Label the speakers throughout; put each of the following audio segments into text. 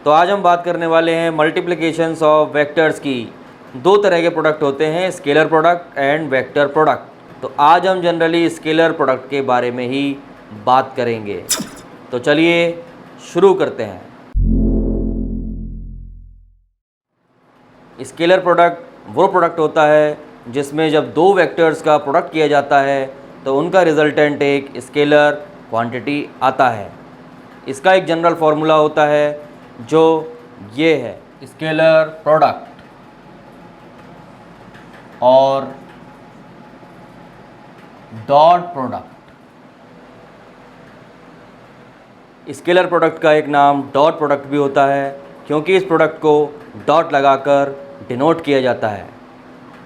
Speaker 1: तो आज हम बात करने वाले हैं मल्टीप्लिकेशंस ऑफ वेक्टर्स की। दो तरह के प्रोडक्ट होते हैं, scalar product and vector product. तो आज हम जनरली स्केलर प्रोडक्ट के बारे में ही बात करेंगे। तो चलिए शुरू करते हैं। स्केलर प्रोडक्ट वो प्रोडक्ट होता है जिसमें जब दो वेक्टर्स का प्रोडक्ट किया जाता है तो उनका रिजल्टेंट एक स्केलर क्वांटिटी आता है। इसका एक जनरल फार्मूला होता है जो ये है, स्केलर प्रोडक्ट और डॉट प्रोडक्ट। स्केलर प्रोडक्ट का एक नाम डॉट प्रोडक्ट भी होता है क्योंकि इस प्रोडक्ट को डॉट लगाकर डिनोट किया जाता है।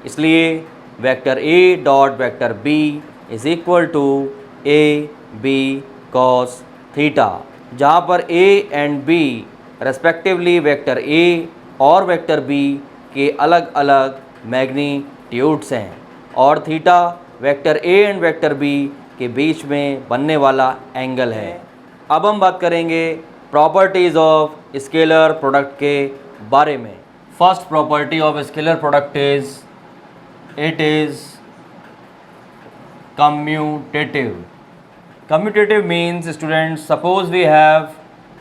Speaker 1: इसलिए vector A dot vector B is equal to A B cos theta, जहाँ पर A and B respectively vector A और वेक्टर बी के अलग अलग मैग्नीट्यूड्स हैं और theta vector A and vector B के बीच में बनने वाला एंगल है। अब हम बात करेंगे प्रॉपर्टीज़ ऑफ स्केलर प्रोडक्ट के बारे में। First property of scalar product is it is commutative. Commutative means, students, suppose we have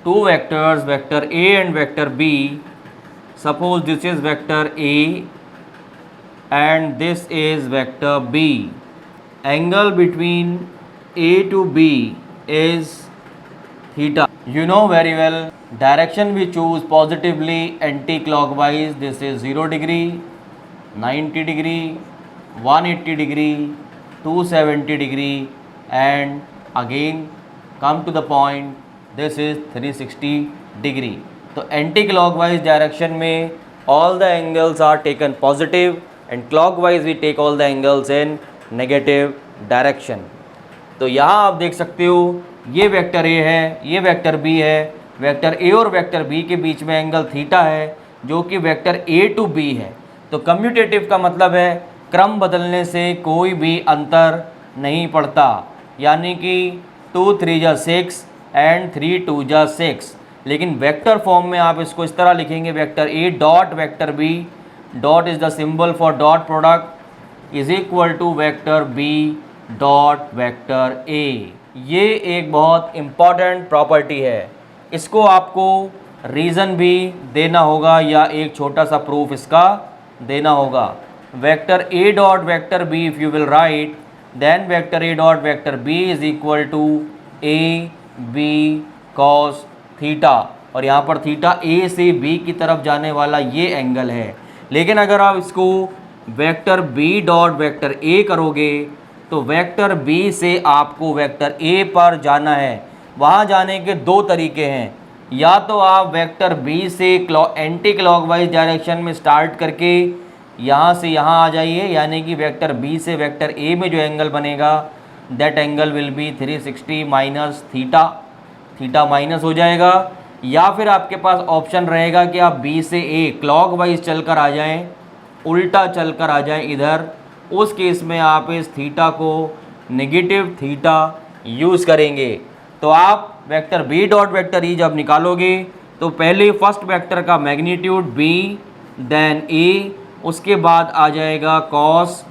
Speaker 1: two vectors, vector A and vector B. Suppose this is vector A and this is vector B. Angle between A to B is theta. You know very well, direction we choose positively anti-clockwise. This is 0 degree, 90 degree, 180 degree, 270 degree, and again come to the point, this is 360 degree. तो anti clockwise direction में all the angles are taken positive and clockwise we take all the angles in negative direction. तो यहाँ आप देख सकते हो ये vector A है, ये वेक्टर बी है। वेक्टर ए और वेक्टर बी के बीच में एंगल थीटा है जो कि वेक्टर ए टू बी है। तो कम्यूटेटिव का मतलब है क्रम बदलने से कोई भी अंतर नहीं पड़ता, यानी कि 2 3 जा 6 एंड 3 2 जा 6। लेकिन वेक्टर फॉर्म में आप इसको इस तरह लिखेंगे, vector A dot vector B, dot is the symbol for dot product, is equal to vector B dot vector A. ये एक बहुत इम्पॉर्टेंट प्रॉपर्टी है, इसको आपको रीज़न भी देना होगा या एक छोटा सा प्रूफ इसका देना होगा। Vector A dot vector B if you will write, then vector A dot vector B is equal to A B cos theta, और यहाँ पर थीटा ए से बी की तरफ जाने वाला ये एंगल है। लेकिन अगर आप इसको vector B dot vector A करोगे तो वेक्टर बी से आपको वेक्टर ए पर जाना है। वहाँ जाने के दो तरीके हैं, या तो आप वेक्टर बी से एंटी क्लॉकवाइज डायरेक्शन में स्टार्ट करके यहाँ से यहाँ आ जाइए, यानी कि वेक्टर बी से वेक्टर ए में जो एंगल बनेगा that angle will be 360 minus theta, theta minus हो जाएगा। या फिर आपके पास ऑप्शन रहेगा कि आप बी से ए क्लॉकवाइज चलकर आ जाएं, उल्टा चलकर आ जाएं इधर। उस केस में आप इस थीटा को नेगेटिव थीटा यूज़ करेंगे। तो आप vector B dot vector E जब निकालोगे तो पहले फर्स्ट वेक्टर का मैग्नीट्यूड बी देन ए, उसके बाद आ जाएगा cos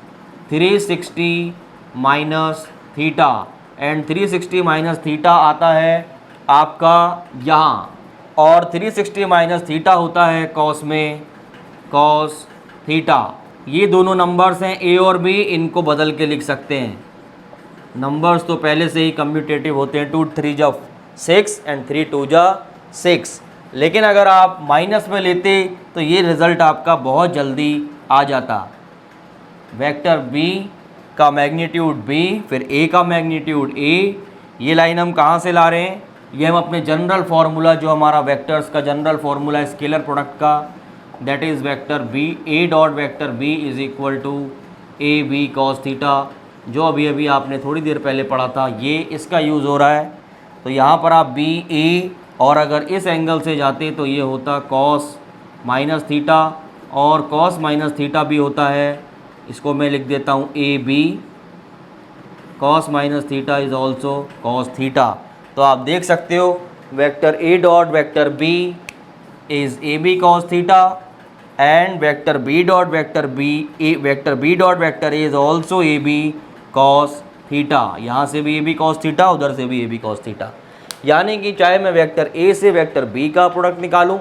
Speaker 1: 360 minus theta, and 360 minus theta आता है आपका यहाँ, और 360 माइनस थीटा होता है कॉस में कॉस थीटा। ये दोनों नंबर्स हैं ए और बी, इनको बदल के लिख सकते हैं। नंबर्स तो पहले से ही कम्यूटेटिव होते हैं, 2 3 जा 6 एंड 3 2 जा 6। लेकिन अगर आप माइनस में लेते तो ये रिज़ल्ट आपका बहुत जल्दी आ जाता। वेक्टर बी का मैग्नीट्यूड बी, फिर ए का मैग्नीट्यूड ए। ये लाइन हम कहाँ से ला रहे हैं? ये हम अपने जनरल फार्मूला, जो हमारा वेक्टर्स का जनरल फार्मूला है स्केलर प्रोडक्ट का, that is vector B A dot vector B is equal to A B cos theta, जो अभी अभी आपने थोड़ी देर पहले पढ़ा था, ये इसका यूज़ हो रहा है। तो यहाँ पर आप बी ए, और अगर इस एंगल से जाते तो ये होता कॉस माइनस थीटा, और कॉस माइनस थीटा भी होता है, इसको मैं लिख देता हूँ A B cos minus theta is also cos theta. तो आप देख सकते हो vector A dot vector B is AB cos theta and vector B dot vector A is also AB cos theta. यहाँ से भी AB cos theta, उधर से भी AB cos theta. यानी कि चाहे मैं वेक्टर A से वेक्टर B का प्रोडक्ट निकालूं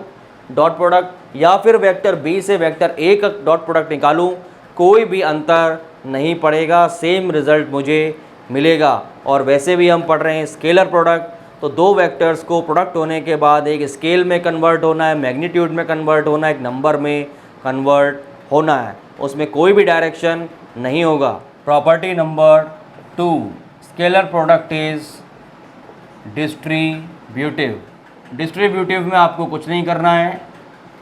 Speaker 1: डॉट प्रोडक्ट, या फिर वेक्टर B से वेक्टर A का डॉट प्रोडक्ट निकालूं, कोई भी अंतर नहीं पड़ेगा, सेम रिजल्ट मुझे मिलेगा. और वैसे भी हम पढ़ रहे हैं स्केलर प्रोडक्ट, तो दो वेक्टर्स को प्रोडक्ट होने के बाद एक स्केल में कन्वर्ट होना है, मैग्नीट्यूड में कन्वर्ट होना है, एक नंबर में कन्वर्ट होना है, उसमें कोई भी डायरेक्शन नहीं होगा. Property number 2, scalar product is distributive. Distributive में आपको कुछ नहीं करना है.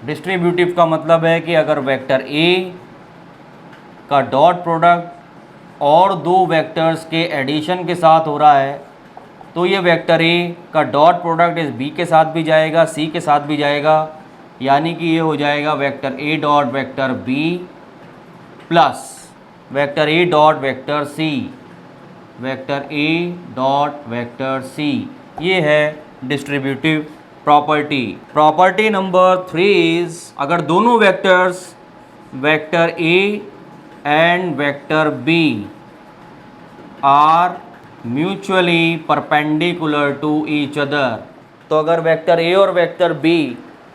Speaker 1: डिस्ट्रीब्यूटिव का मतलब है कि अगर वेक्टर A का डॉट प्रोडक्ट और दो वेक्टर्स के एडिशन के साथ हो रहा है, तो ये वेक्टर A का डॉट प्रोडक्ट इस B के साथ भी जाएगा, C के साथ भी जाएगा. यानी कि ये हो जाएगा vector A dot vector B plus vector A dot vector C, vector A dot vector C. ये है distributive property. Property number 3 is, अगर दोनों vectors vector A and vector B are mutually perpendicular to each other, तो अगर vector A और vector B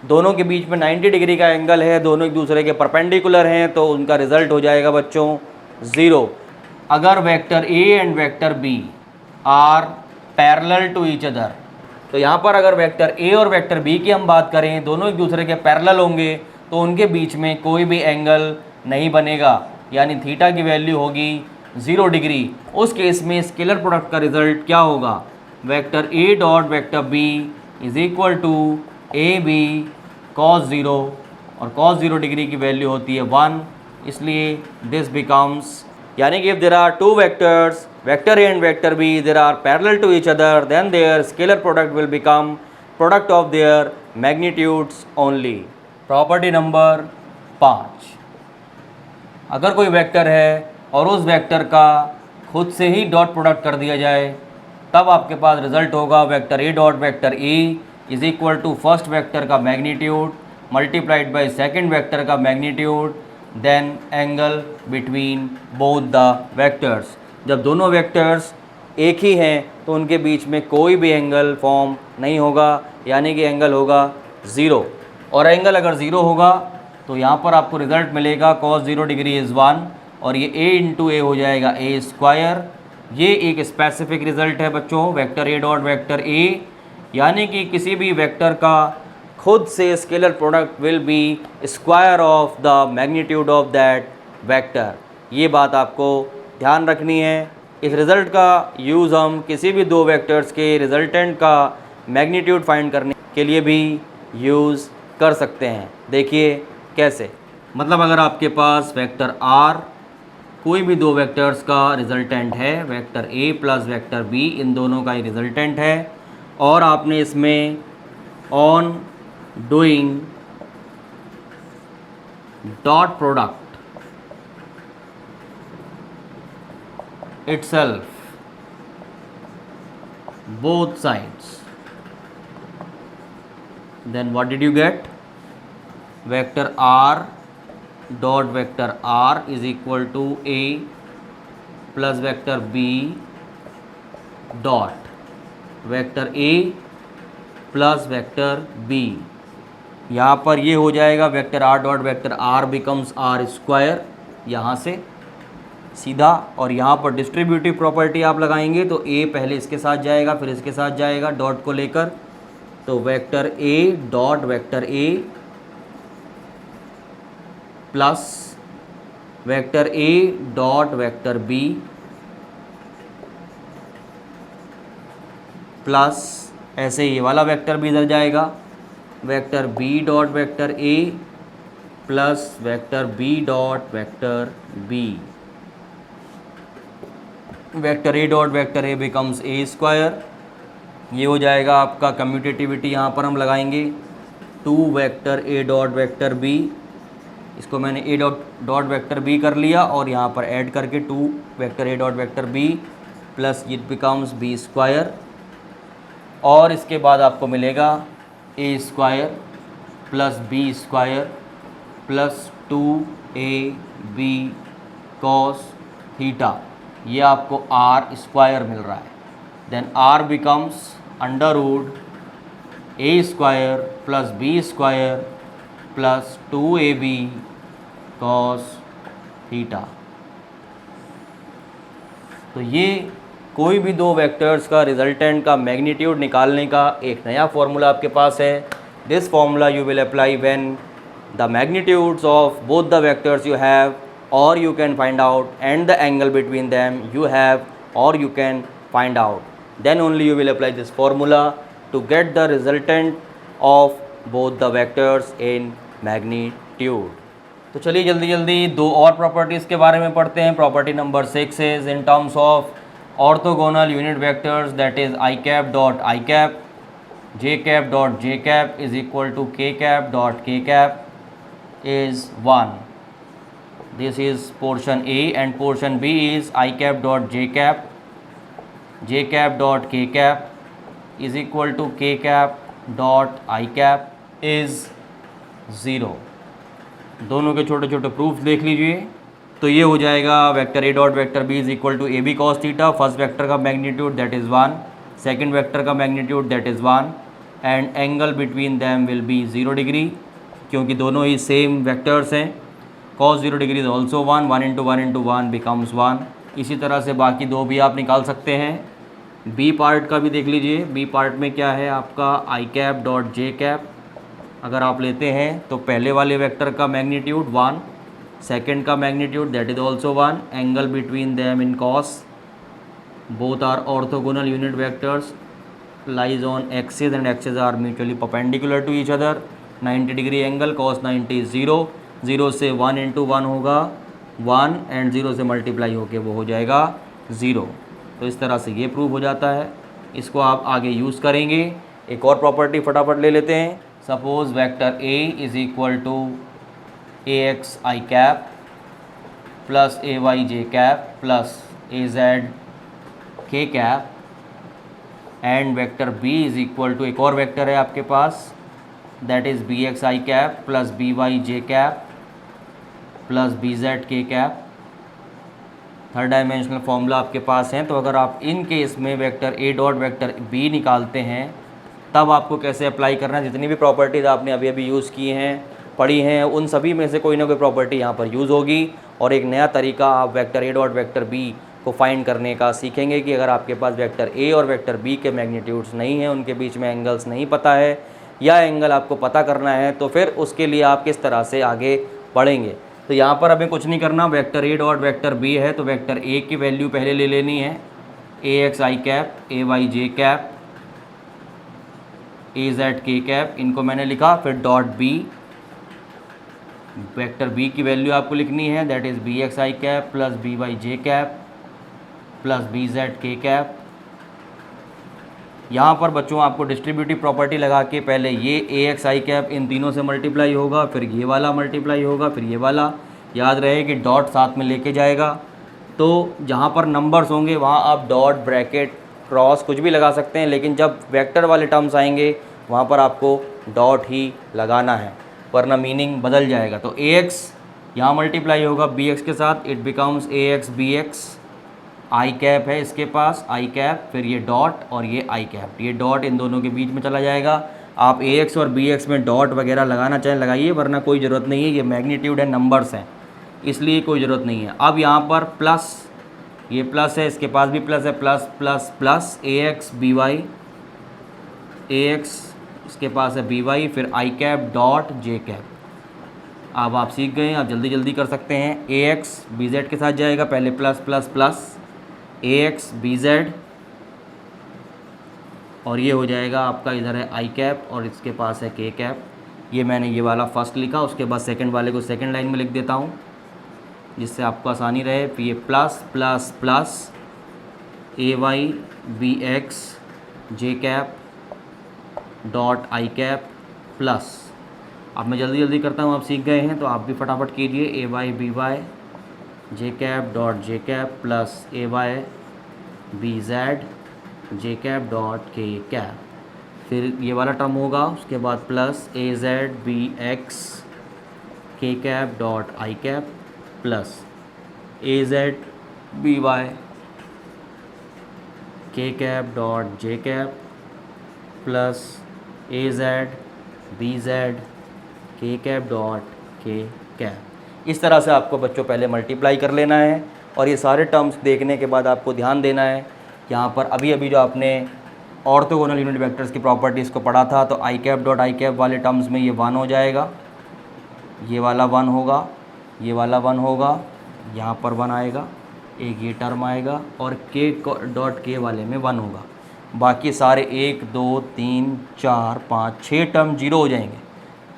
Speaker 1: दोनों के बीच में 90 डिग्री का एंगल है, दोनों एक दूसरे के परपेंडिकुलर हैं, तो उनका रिजल्ट हो जाएगा बच्चों 0. अगर vector A and vector B are parallel to each other, तो यहाँ पर अगर वेक्टर A और वेक्टर B की हम बात करें, दोनों एक दूसरे के पैरेलल होंगे, तो उनके बीच में कोई भी एंगल नहीं बनेगा, यानी थीटा की वैल्यू होगी 0 डिग्री. उस केस में स्केलर प्रोडक्ट का रिजल्ट क्या होगा? Vector A dot vector B is equal to AB cos 0, और cos 0 डिग्री की वैल्यू होती है 1, इसलिए दिस बिकम्स, यानी कि if there are two vectors vector A and vector B there are parallel to each other, then their scalar product will become product of their magnitudes only. Property number 5, अगर कोई vector है और उस vector का खुद से ही dot product कर दिया जाए, तब आपके पास रिजल्ट होगा vector A dot vector A is equal to first vector का magnitude multiplied by second vector का magnitude, then angle between both the vectors. जब दोनों वेक्टर्स एक ही हैं तो उनके बीच में कोई भी एंगल फॉर्म नहीं होगा, यानी कि एंगल होगा 0. और एंगल अगर 0 होगा तो यहाँ पर आपको रिजल्ट मिलेगा cos 0 डिग्री इज़ 1, और ये A इंटू ए हो जाएगा A स्क्वायर. ये एक स्पेसिफिक रिजल्ट है बच्चों vector A dot vector A, यानी कि किसी भी वेक्टर का खुद से scalar product will be square of the magnitude of that vector. ये बात आपको ध्यान रखनी है. इस रिज़ल्ट का यूज़ हम किसी भी दो वेक्टर्स के रिजल्टेंट का मैग्नीट्यूड फाइंड करने के लिए भी यूज़ कर सकते हैं. देखिए कैसे, मतलब अगर आपके पास वेक्टर R कोई भी दो वेक्टर्स का रिजल्टेंट है, vector A plus vector B, इन दोनों का ही रिजल्टेंट है, और आपने इसमें on doing dot product itself both sides, then what did you get? Vector R dot vector R is equal to A plus vector B dot vector A plus vector B. यहाँ पर ये हो जाएगा vector R dot vector R becomes R square, यहाँ से सीधा, और यहाँ पर डिस्ट्रीब्यूटिव प्रॉपर्टी आप लगाएंगे तो A पहले इसके साथ जाएगा फिर इसके साथ जाएगा डॉट को लेकर, तो vector A dot vector A plus vector A dot vector B plus ऐसे ये वाला वेक्टर भी इधर जाएगा, vector B dot vector A plus vector B dot vector B. Vector A dot vector A becomes A square. ये हो जाएगा आपका कम्यूटेटिविटी, यहाँ पर हम लगाएंगे 2 vector A dot vector B, इसको मैंने A डॉट वेक्टर B कर लिया और यहाँ पर ऐड करके 2 vector A dot vector B plus it becomes B square, और इसके बाद आपको मिलेगा A square plus B square plus 2ab cos theta, ये आपको आर स्क्वायर मिल रहा है। Then R becomes under root A square plus B square plus 2ab cos theta. तो ये कोई भी दो वेक्टर्स का रिजल्टेंट का मैग्नीट्यूड निकालने का एक नया फॉर्मूला आपके पास है। This formula you will apply when the magnitudes of both the vectors you have or you can find out and the angle between them you have or you can find out, then only you will apply this formula to get the resultant of both the vectors in magnitude। तो चलिए जल्दी जल्दी दो और properties के बारे में पढ़ते हैं। Property number 6 is in terms of orthogonal unit vectors that is I cap dot I cap J cap dot J cap is equal to K cap dot के cap is 1। This is portion A and portion B is I cap dot j cap dot k cap is equal to k cap dot I cap is 0। दोनों के छोटे छोटे proof देख लीजिए। तो ये हो जाएगा vector A dot vector B is equal to AB cos theta, first vector का magnitude that is 1, second vector का magnitude that is 1 and angle between them will be 0 degree क्योंकि दोनों ही सेम वेक्टर्स हैं। cos 0 degree is also 1, 1 into 1 into 1 becomes 1। इसी तरह से बाकी दो भी आप निकाल सकते हैं। बी पार्ट का भी देख लीजिए। बी पार्ट में क्या है आपका I cap dot J cap, अगर आप लेते हैं तो पहले वाले वेक्टर का मैग्नीट्यूड 1, सेकंड का magnitude that is also 1, angle between them in cos, both are orthogonal unit vectors lies on axis and axis are mutually perpendicular to each other, 90 degree angle, cos 90 is 0, 0 से 1 into 1 होगा 1 and 0 से multiply होके वो हो जाएगा 0। तो इस तरह से ये प्रूव हो जाता है। इसको आप आगे यूज़ करेंगे। एक और प्रॉपर्टी फटाफट ले लेते हैं। Suppose vector A is equal to ax i cap plus ay j cap plus az k cap and vector B is equal to एक और वेक्टर है आपके पास that is bx i cap plus by j cap plus bz k cap. Third dimensional formula आपके पास है। तो अगर आप इन केस में vector A dot vector B निकालते हैं तब आपको कैसे अप्लाई करना है, जितनी भी प्रॉपर्टीज़ आपने अभी अभी यूज़ की हैं पढ़ी हैं उन सभी में से कोई ना कोई प्रॉपर्टी यहाँ पर यूज़ होगी और एक नया तरीका आप vector A dot vector B को फाइंड करने का सीखेंगे कि अगर आपके पास वेक्टर A और वेक्टर B के मैग्नीट्यूड्स नहीं हैं, उनके बीच में एंगल्स नहीं पता है या एंगल आपको पता करना है तो फिर उसके लिए आप किस तरह से आगे बढ़ेंगे। तो यहाँ पर हमें कुछ नहीं करना, vector A dot vector B है तो वेक्टर A की वैल्यू पहले ले लेनी है, ax i cap ay j cap az k cap, इनको मैंने लिखा। फिर डॉट B, वेक्टर B की वैल्यू आपको लिखनी है that is bx i cap plus by j cap plus bz k cap. यहाँ पर बच्चों आपको डिस्ट्रीब्यूटिव प्रॉपर्टी लगा के पहले ये ax आई कैप इन तीनों से मल्टीप्लाई होगा, फिर ये वाला मल्टीप्लाई होगा, फिर ये वाला। याद रहे कि डॉट साथ में लेके जाएगा तो जहाँ पर नंबर्स होंगे वहाँ आप डॉट ब्रैकेट क्रॉस कुछ भी लगा सकते हैं, लेकिन जब वेक्टर वाले टर्म्स आएंगे वहाँ पर आपको डॉट ही लगाना है वरना मीनिंग बदल जाएगा। तो ax यहाँ मल्टीप्लाई होगा bx के साथ, it becomes ax bx, i cap है इसके पास आई कैप, फिर ये डॉट और ये आई कैप, ये डॉट इन दोनों के बीच में चला जाएगा। आप ax और bx में डॉट वगैरह लगाना चाहें लगाइए वरना कोई ज़रूरत नहीं है, ये मैग्नीट्यूड है नंबर्स हैं इसलिए कोई ज़रूरत नहीं है। अब यहाँ पर प्लस, ये प्लस है इसके पास भी प्लस है, plus plus plus ax by, ax इसके पास है by, फिर आई कैप डॉट जे कैप। अब आप सीख गए, आप जल्दी जल्दी कर सकते हैं। ax bz के साथ जाएगा, पहले plus plus plus ax bz और ये हो जाएगा आपका, इधर है आई कैप और इसके पास है के कैप। ये मैंने ये वाला फर्स्ट लिखा, उसके बाद सेकंड वाले को सेकंड लाइन में लिख देता हूँ जिससे आपको आसानी रहे। फिर ये plus plus plus ay bx जे कैप डॉट आई कैप प्लस। अब मैं जल्दी जल्दी करता हूँ, आप सीख गए हैं तो आप भी फटाफट कीजिए। ay by j cap dot J cap plus ay bz j cap dot के कैप। फिर ये वाला टर्म होगा, उसके बाद plus a z b x k cap dot I cap plus a z b y k cap dot J cap plus a z b z k cap dot के cap. इस तरह से आपको बच्चों पहले मल्टीप्लाई कर लेना है और ये सारे टर्म्स देखने के बाद आपको ध्यान देना है यहाँ पर अभी अभी जो आपने ऑर्थोगोनल यूनिट वेक्टर्स की प्रॉपर्टीज़ को पढ़ा था, तो आई कैप डॉट आई कैप वाले टर्म्स में ये 1 हो जाएगा, ये वाला 1 होगा, ये वाला 1 होगा, यहाँ पर 1 आएगा, एक ये टर्म आएगा और के डॉट के वाले में 1 होगा। बाकी सारे 1 2 3 4 5 6 टर्म 0 हो जाएंगे।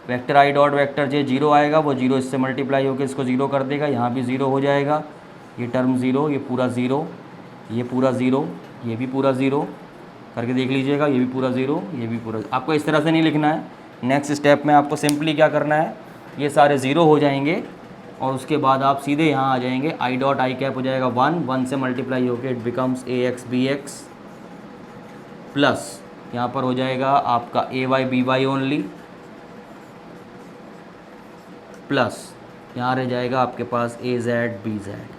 Speaker 1: वेक्टर आई डॉट वेक्टर जे 0 आएगा, वो 0 इससे मल्टीप्लाई होकर इसको 0 कर देगा, यहाँ भी 0 हो जाएगा, ये टर्म 0, ये पूरा 0, ये पूरा 0, ये भी पूरा 0 करके देख लीजिएगा, ये भी पूरा 0, ये भी पूरा। आपको इस तरह से नहीं लिखना है। नेक्स्ट स्टेप में आपको सिंपली क्या करना है, ये सारे 0 हो जाएंगे और उसके बाद आप सीधे यहाँ आ जाएंगे, आई डॉट आई कैप हो जाएगा 1 से मल्टीप्लाई होकर it becomes a x b x plus यहाँ पर हो जाएगा आपका a y b y only plus यहाँ रह जाएगा आपके पास ए जेड बी जेड।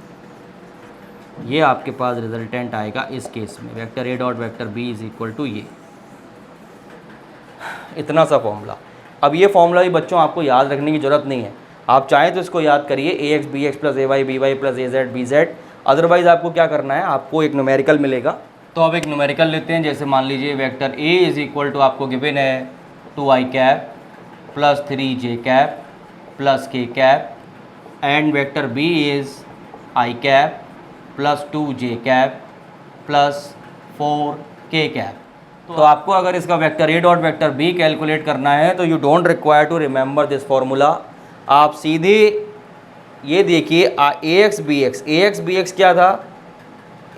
Speaker 1: ये आपके पास रिजल्टेंट आएगा इस केस में, vector A dot vector B is equal to ये, इतना सा फॉर्मूला। अब ये फॉर्मूला भी बच्चों आपको याद रखने की ज़रूरत नहीं है, आप चाहें तो इसको याद करिए, ए x b x plus a y b Y plus a z b Z. Otherwise आपको क्या करना है, आपको एक न्यूमेरिकल मिलेगा, तो अब एक न्यूमेरिकल लेते हैं। जैसे मान लीजिए vector A is equal to आपको गिवन है 2 I cap plus 3 J cap plus K cap and vector B is I cap plus 2 J cap plus 4 K cap. तो आपको अगर इसका vector A dot vector B calculate करना है तो you don't require to remember this formula. आप सीधे ये देखिए ए एक्स बी एक्स क्या था,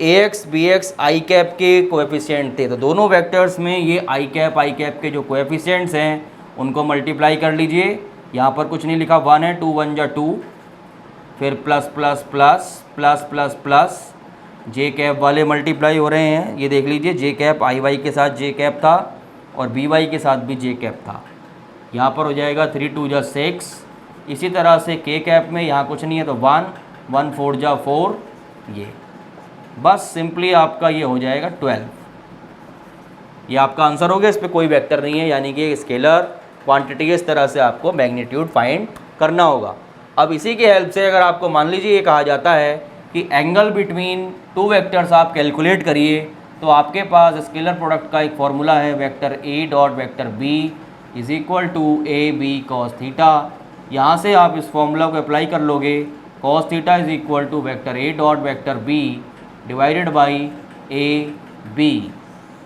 Speaker 1: ए एक्स बी एक्स आई कैप के कोएफिशिएंट थे, तो दोनों वेक्टर्स में ये आई कैप के जो कोएफिशिएंट्स हैं उनको मल्टीप्लाई कर लीजिए। यहाँ पर कुछ नहीं लिखा, 1 है, 2 1 जा 2, फिर plus plus plus plus plus plus j cap वाले मल्टीप्लाई हो रहे हैं, ये देख लीजिए, जे कैप आई वाई के साथ जे कैप था और बी वाई के साथ भी जे कैप था। यहाँ पर हो जाएगा 3 2 जा 6। इसी तरह से के कैप में यहाँ कुछ नहीं है तो 1 1 4 जा 4, ये बस सिंपली आपका ये हो जाएगा 12। ये आपका आंसर हो गया, इस पर कोई वेक्टर नहीं है, यानी कि स्केलर क्वांटिटी, इस तरह से आपको मैग्नीट्यूड फाइंड करना होगा। अब इसी की हेल्प से अगर आपको मान लीजिए ये कहा जाता है कि एंगल बिटवीन 2 वेक्टर्स आप कैलकुलेट करिए, तो आपके पास स्केलर प्रोडक्ट का एक फॉर्मूला है, vector A dot vector B is equal to A B cos theta. यहाँ से आप इस फॉर्मूला को अप्लाई कर लोगे, cos theta is equal to vector A dot vector B divided by A B.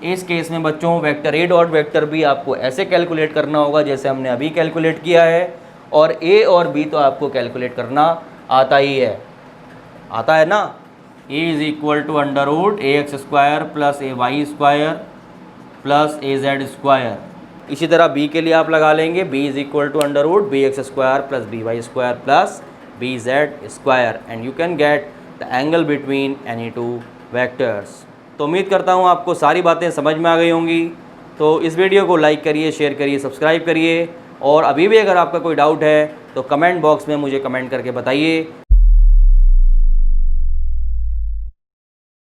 Speaker 1: इस केस में बच्चों vector A dot vector B आपको ऐसे कैलकुलेट करना होगा जैसे हमने अभी कैलकुलेट किया है, और ए और बी तो आपको कैलकुलेट करना आता ही है, आता है ना। A is equal to under root a x square plus a y square plus a z square. इसी तरह बी के लिए आप लगा लेंगे, B is equal to under root b x square plus b y square plus b z square and you can get the angle between any 2 vectors. तो उम्मीद करता हूँ आपको सारी बातें समझ में आ गई होंगी। तो इस वीडियो को लाइक करिए, शेयर करिए, सब्सक्राइब करिए, और अभी भी अगर आपका कोई डाउट है तो कमेंट बॉक्स में मुझे कमेंट करके बताइए।